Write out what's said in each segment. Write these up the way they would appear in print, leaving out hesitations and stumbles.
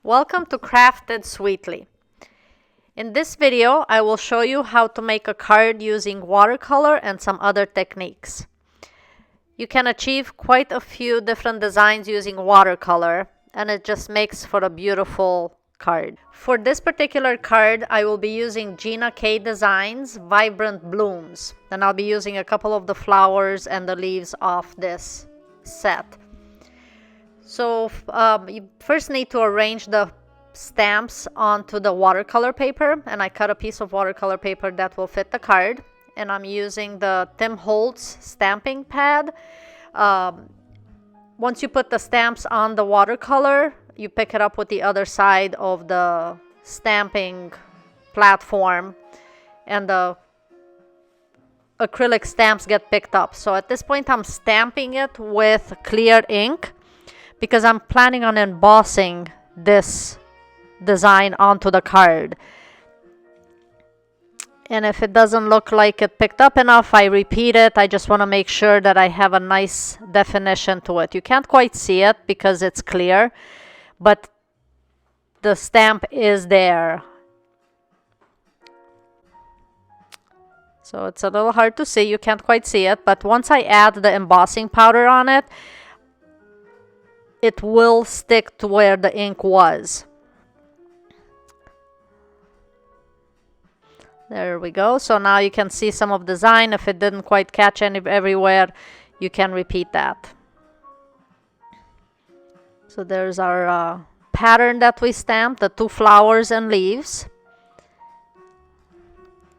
Welcome to Crafted Sweetly. In this video, I will show you how to make a card using watercolor and some other techniques. You can achieve quite a few different designs using watercolor, and it just makes for a beautiful card. For this particular card, I will be using Gina K Designs Vibrant Blooms, and I'll be using a couple of the flowers and the leaves of this set. So you first need to arrange the stamps onto the watercolor paper, and I cut a piece of watercolor paper that will fit the card, and I'm using the Tim Holtz stamping pad. Once you put the stamps on the watercolor, you pick it up with the other side of the stamping platform, and the acrylic stamps get picked up. So at this point I'm stamping it with clear ink because I'm planning on embossing this design onto the card. And if it doesn't look like it picked up enough, I repeat it. I just want to make sure that I have a nice definition to it. You can't quite see it because it's clear, but the stamp is there. So it's a little hard to see. You can't quite see it, but once I add the embossing powder on it, it will stick to where the ink was. There we go. So now you can see some of the design. If it didn't quite catch everywhere, you can repeat that. So there's our pattern that we stamped, the two flowers and leaves.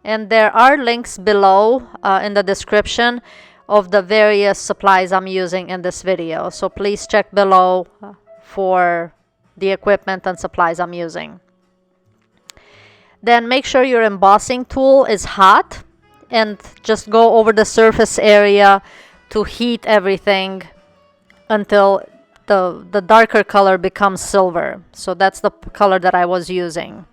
And there are links below in the description of the various supplies I'm using in this video. So please check below for the equipment and supplies I'm using. Then make sure your embossing tool is hot and just go over the surface area to heat everything until the darker color becomes silver. So that's the color that I was using.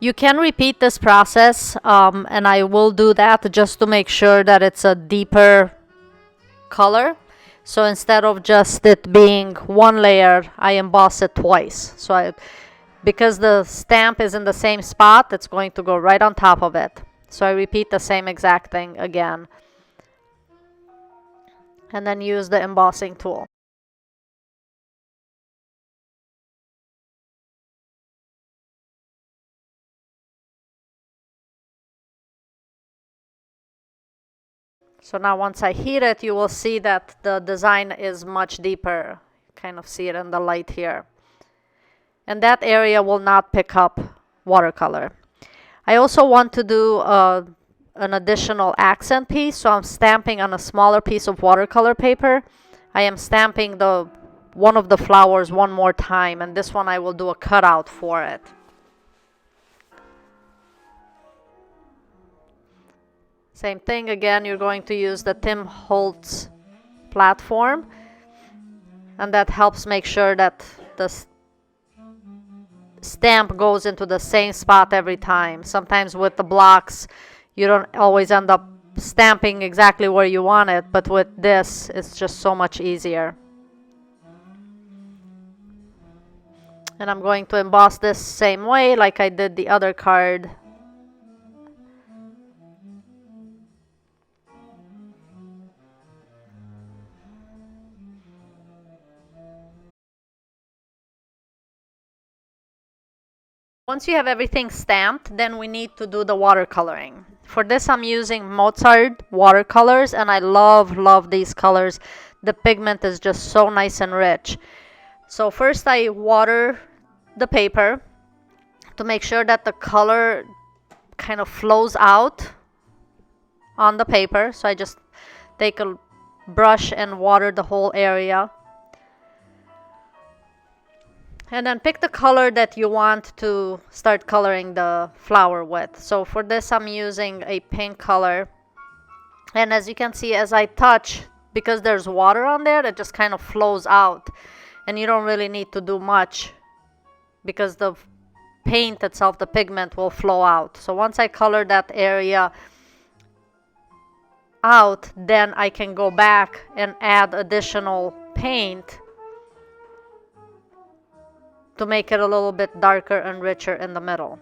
You can repeat this process, and I will do that just to make sure that it's a deeper color. So instead of just it being one layer, I emboss it twice. So because the stamp is in the same spot, it's going to go right on top of it. So I repeat the same exact thing again. And then use the embossing tool. So now once I heat it, you will see that the design is much deeper. Kind of see it in the light here. And that area will not pick up watercolor. I also want to do an additional accent piece, so I'm stamping on a smaller piece of watercolor paper. I am stamping one of the flowers one more time, and this one I will do a cutout for it. Same thing again, you're going to use the Tim Holtz platform, and that helps make sure that the stamp goes into the same spot every time. Sometimes with the blocks, you don't always end up stamping exactly where you want it, but with this, it's just so much easier. And I'm going to emboss this same way like I did the other card. Once you have everything stamped, then we need to do the watercoloring. For this, I'm using Mozart watercolors, and I love these colors. The pigment is just so nice and rich. So first I water the paper to make sure that the color kind of flows out on the paper. So I just take a brush and water the whole area. And then pick the color that you want to start coloring the flower with. So for this, I'm using a pink color. And as you can see, as I touch, because there's water on there, it just kind of flows out. And you don't really need to do much because the paint itself, the pigment, will flow out. So once I color that area out, then I can go back and add additional paint to make it a little bit darker and richer in the middle.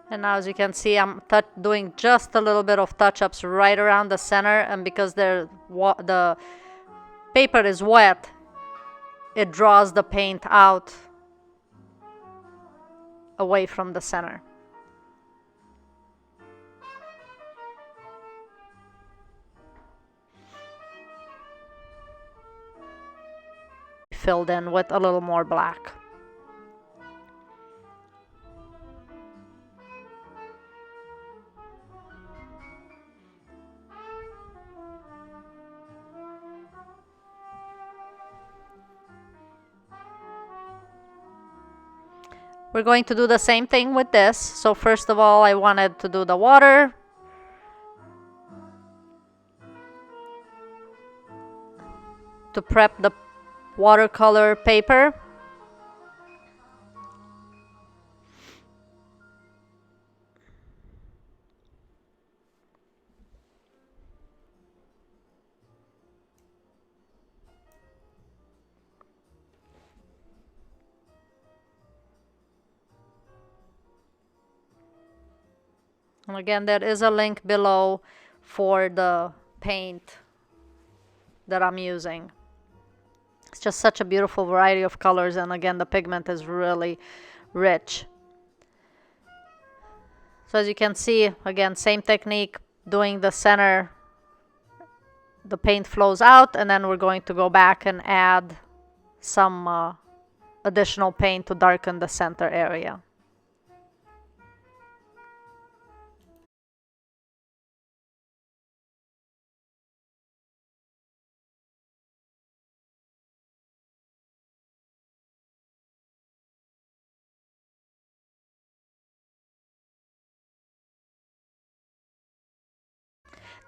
And now, as you can see, I'm doing just a little bit of touch-ups right around the center, and because the paper is wet, it draws the paint out away from the center. Filled in with a little more black. We're going to do the same thing with this. So first of all, I wanted to do the water. To prep the watercolor paper. And again, there is a link below for the paint that I'm using. It's just such a beautiful variety of colors, and again, the pigment is really rich. So as you can see, again, same technique, doing the center, the paint flows out, and then we're going to go back and add some additional paint to darken the center area.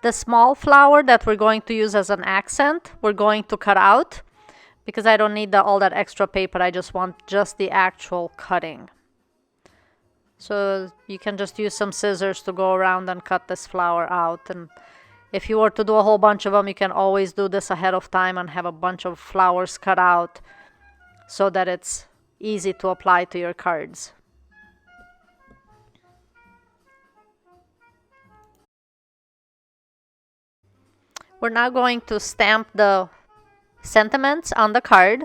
The small flower that we're going to use as an accent, we're going to cut out because I don't need all that extra paper. I just want just the actual cutting. So you can just use some scissors to go around and cut this flower out. And if you were to do a whole bunch of them, you can always do this ahead of time and have a bunch of flowers cut out so that it's easy to apply to your cards. We're now going to stamp the sentiments on the card.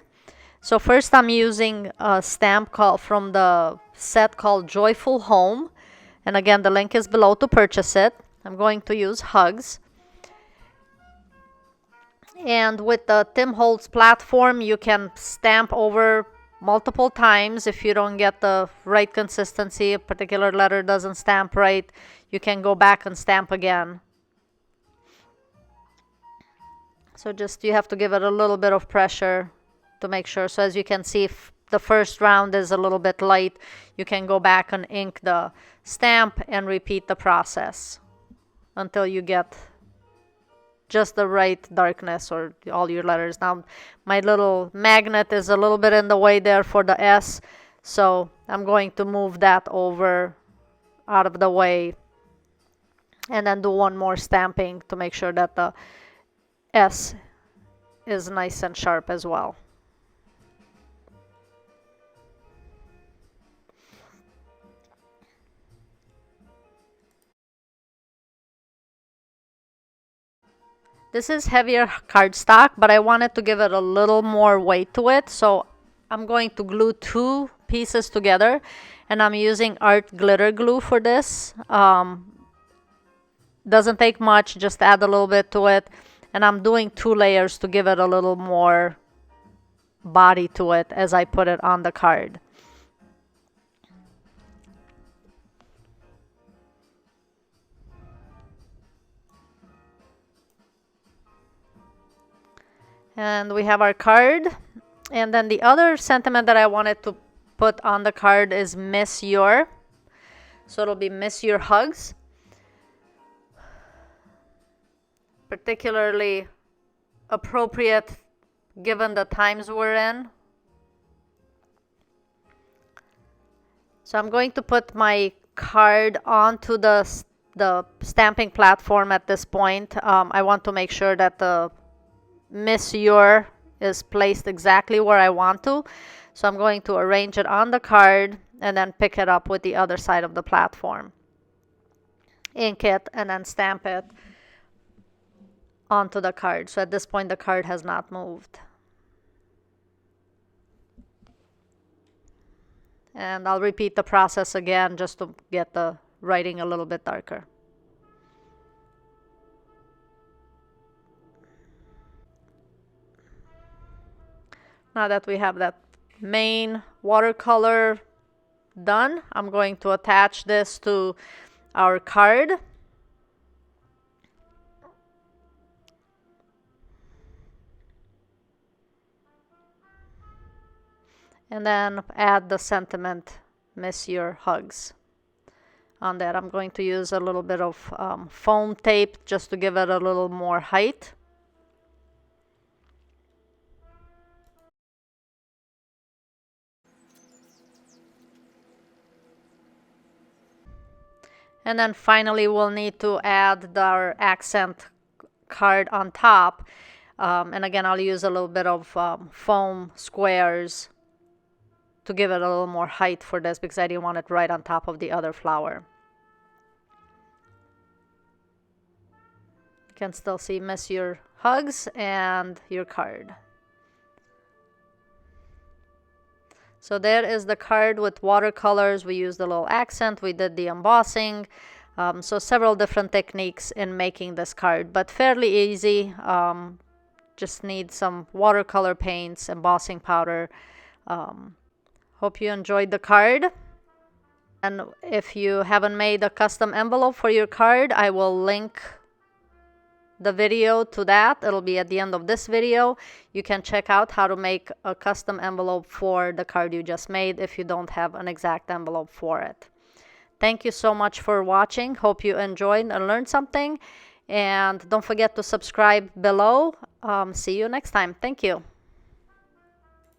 So first I'm using a stamp from the set called Joyful Home. And again, the link is below to purchase it. I'm going to use Hugs. And with the Tim Holtz platform, you can stamp over multiple times. If you don't get the right consistency, a particular letter doesn't stamp right, you can go back and stamp again. So just you have to give it a little bit of pressure to make sure. So as you can see, if the first round is a little bit light, you can go back and ink the stamp and repeat the process until you get just the right darkness or all your letters. Now my little magnet is a little bit in the way there for the S, so I'm going to move that over out of the way and then do one more stamping to make sure that the S is nice and sharp as well. This is heavier cardstock, but I wanted to give it a little more weight to it, so I'm going to glue two pieces together, and I'm using art glitter glue for this. Doesn't take much, just add a little bit to it. And I'm doing 2 layers to give it a little more body to it as I put it on the card. And we have our card. And then the other sentiment that I wanted to put on the card is Miss Your. So it'll be Miss Your Hugs. particularly appropriate given the times we're in. So I'm going to put my card onto the stamping platform at this point. I want to make sure that the Miss Your is placed exactly where I want to. So I'm going to arrange it on the card and then pick it up with the other side of the platform. Ink it and then stamp it onto the card. So at this point the card has not moved. And I'll repeat the process again just to get the writing a little bit darker. Now that we have that main watercolor done, I'm going to attach this to our card. And then add the sentiment, "Miss Your Hugs." On that, I'm going to use a little bit of foam tape just to give it a little more height. And then finally, we'll need to add our accent card on top. And again, I'll use a little bit of foam squares to give it a little more height for this because I didn't want it right on top of the other flower. You can still see "Miss Your Hugs" and your card. So there is the card with watercolors. We used a little accent, we did the embossing. So several different techniques in making this card, but fairly easy. Just need some watercolor paints, embossing powder. Hope you enjoyed the card. And if you haven't made a custom envelope for your card, I will link the video to that. It'll be at the end of this video. You can check out how to make a custom envelope for the card you just made if you don't have an exact envelope for it. Thank you so much for watching. Hope you enjoyed and learned something. And don't forget to subscribe below. See you next time. Thank you.